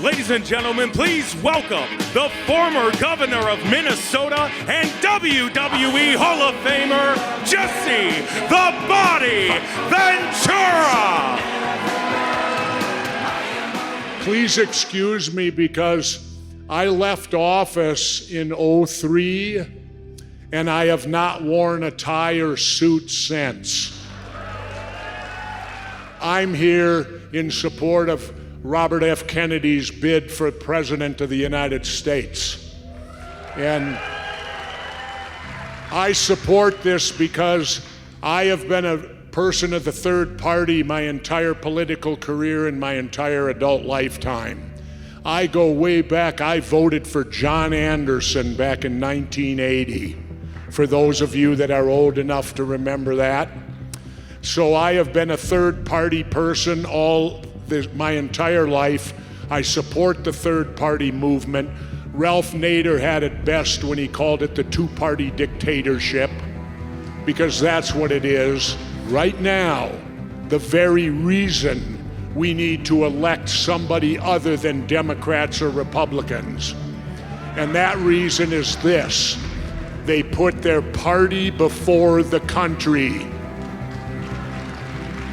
Ladies and gentlemen, please welcome the former governor of Minnesota and WWE Hall of Famer, Jesse "The Body" Ventura. Please excuse me because I left office in '03 and I have not worn a tie or suit since. I'm here in support of Robert F. Kennedy's bid for President of the United States. And I support this because I have been a person of the third party my entire political career and my entire adult lifetime. I go way back. I voted for John Anderson back in 1980, for those of you that are old enough to remember that. So I have been a third party person my entire life. I support the third party movement. Ralph Nader had it best when he called it the two-party dictatorship, because that's what it is. Right now, the very reason we need to elect somebody other than Democrats or Republicans, and that reason is this: they put their party before the country.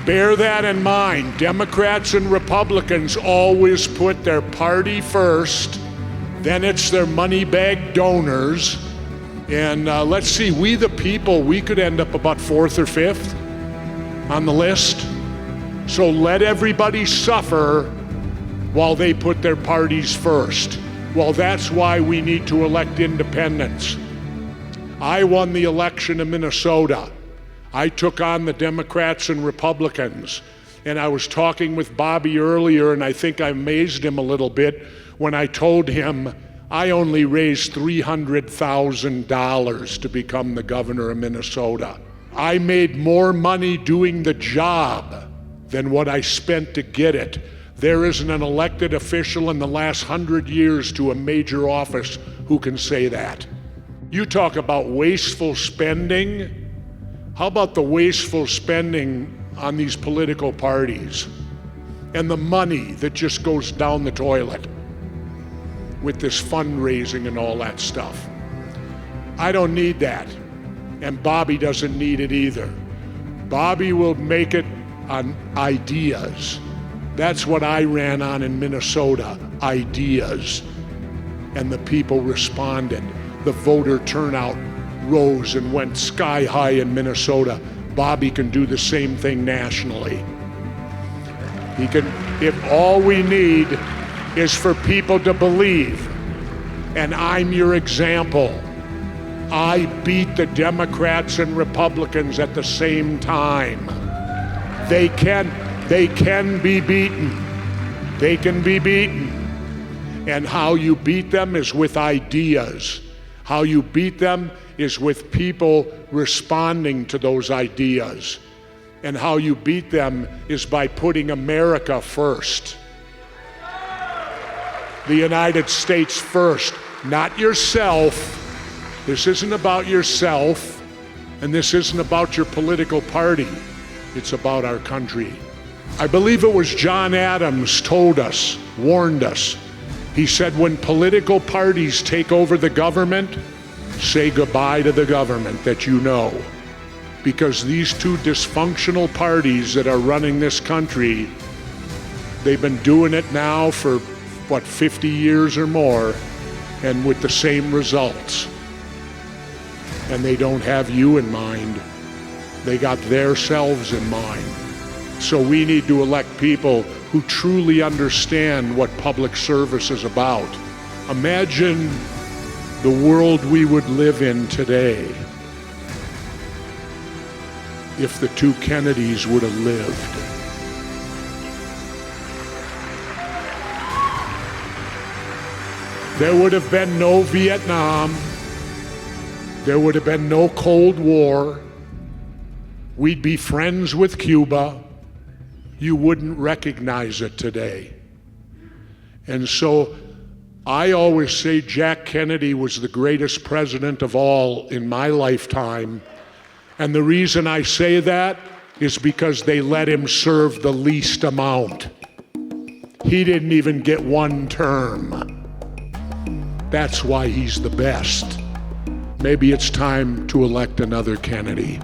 Bear that in mind. Democrats and Republicans always put their party first, then it's their money bag donors. And let's see, we the people, we could end up about fourth or fifth on the list. So let everybody suffer while they put their parties first. Well, that's why we need to elect independents. I won the election in Minnesota. I took on the Democrats and Republicans, and I was talking with Bobby earlier, and I think I amazed him a little bit when I told him I only raised $300,000 to become the governor of Minnesota. I made more money doing the job than what I spent to get it. There isn't an elected official in the last 100 years to a major office who can say that. You talk about wasteful spending. How about the wasteful spending on these political parties and the money that just goes down the toilet with this fundraising and all that stuff? I don't need that, and Bobby doesn't need it either. Bobby will make it on ideas. That's what I ran on in Minnesota, ideas, and the people responded. The voter turnout rose and went sky high in Minnesota. Bobby can do the same thing nationally. He can, if all we need is for people to believe, and I'm your example. I beat the Democrats and Republicans at the same time. They can be beaten. They can be beaten. And how you beat them is with ideas. How you beat them is with people responding to those ideas. And how you beat them is by putting America first. The United States first, not yourself. This isn't about yourself, and this isn't about your political party. It's about our country. I believe it was John Adams warned us. He said, when political parties take over the government, say goodbye to the government that you know. Because these two dysfunctional parties that are running this country, they've been doing it now for, 50 years or more, and with the same results. And they don't have you in mind. They got theirselves in mind. So we need to elect people who truly understand what public service is about. Imagine the world we would live in today if the two Kennedys would have lived. There would have been no Vietnam. There would have been no Cold War. We'd be friends with Cuba. You wouldn't recognize it today. And so I always say Jack Kennedy was the greatest president of all in my lifetime. And the reason I say that is because they let him serve the least amount. He didn't even get one term. That's why he's the best. Maybe it's time to elect another Kennedy.